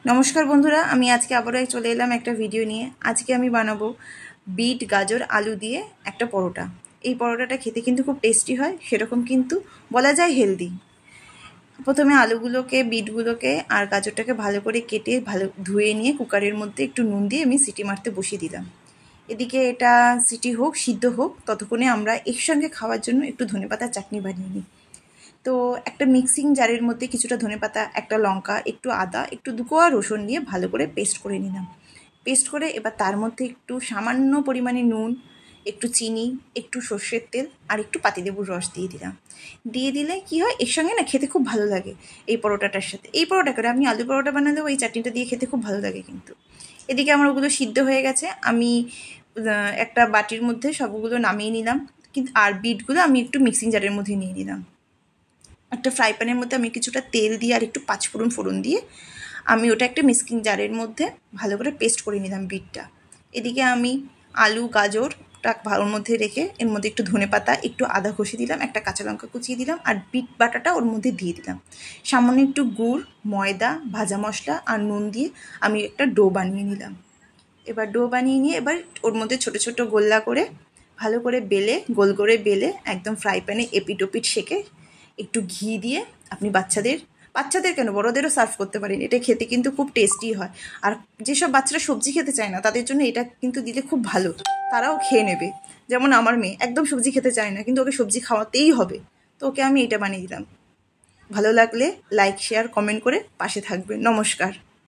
नमस्कार बंधुरा आमी आज के आबारो चले एलाम एक भिडियो निये। आज के आमी बानाबो बीट गाजर आलू दिए एक परोटा। এই পরোটাটা খেতে কিন্তু খুব টেস্টি হয়, সেরকম কিন্তু বলা যায় হেলদি। প্রথমে আলুগুলোকে বিটগুলোকে আর গাজরটাকে ভালো করে কেটে ভালো ধুয়ে নিয়ে কুকারের মধ্যে একটু নুন দিয়ে আমি সিটি মারতে বসিয়ে দিলাম। এদিকে এটা সিটি হোক সিদ্ধ হোক ততক্ষণে আমরা একসঙ্গে খাওয়ার জন্য একটু ধনেপাতার চাটনি বানিয়ে নিই। তো একটা মিক্সিং জারের মধ্যে কিছুটা ধনেপাতা, একটা লঙ্কা, একটু আদা, একটু দুকোয়া রসুন নিয়ে ভালো করে পেস্ট করে নিলাম। পেস্ট করে এবার তার মধ্যে একটু সামান্য পরিমাণে নুন, একটু চিনি, একটু সর্ষের তেল আর একটু পাতিলেবুর রস দিয়ে দিলাম। দিয়ে দিলে কি হয়, এর সঙ্গে না খেতে খুব ভালো লাগে এই পরোটাটার সাথে। এই পরোটা করে আপনি আলু পরোটা বানালেও এই চাটনিটা দিয়ে খেতে খুব ভালো লাগে কিন্তু। এদিকে আমার ওগুলো সিদ্ধ হয়ে গেছে, আমি একটা বাটির মধ্যে সবগুলো নামিয়ে নিলাম। কিন্তু আর বিটগুলো আমি একটু মিক্সিং জারের মধ্যে নিয়ে নিলাম। একটা ফ্রাই প্যানের মধ্যে আমি কিছুটা তেল দিয়ে আর একটু পাঁচফোড়ন দিয়ে আমি ওটা একটা মিক্সিং জারের মধ্যে ভালো করে পেস্ট করে নিলাম বিটটা। এদিকে আমি আলু গাজরটা ভালোর মধ্যে রেখে এর মধ্যে একটু ধনেপাতা, একটু আদা ঘষে দিলাম, একটা কাঁচা লঙ্কা কুচিয়ে দিলাম আর বিট বাটাটা ওর মধ্যে দিয়ে দিলাম। সামান্য একটু গুড়, ময়দা, ভাজা মশলা আর নুন দিয়ে আমি একটা ডো বানিয়ে নিলাম। এবার ডো বানিয়ে নিয়ে এবার ওর মধ্যে ছোট ছোট গোল্লা করে ভালো করে বেলে গোল করে বেলে একদম ফ্রাই প্যানে এপিট ওপিট সেঁকে একটু ঘি দিয়ে আপনি বাচ্চাদের কেন বড়দেরও সার্ভ করতে পারেন। এটা খেতে কিন্তু খুব টেস্টি হয়। আর যেসব বাচ্চারা সবজি খেতে চায় না তাদের জন্য এটা কিন্তু দিলে খুব ভালো, তারাও খেয়ে নেবে। যেমন আমার মেয়ে একদম সবজি খেতে চায় না, কিন্তু ওকে সবজি খাওয়াতেই হবে, তো ওকে আমি এটা বানিয়ে দিলাম। ভালো লাগলে লাইক শেয়ার কমেন্ট করে পাশে থাকবেন। নমস্কার।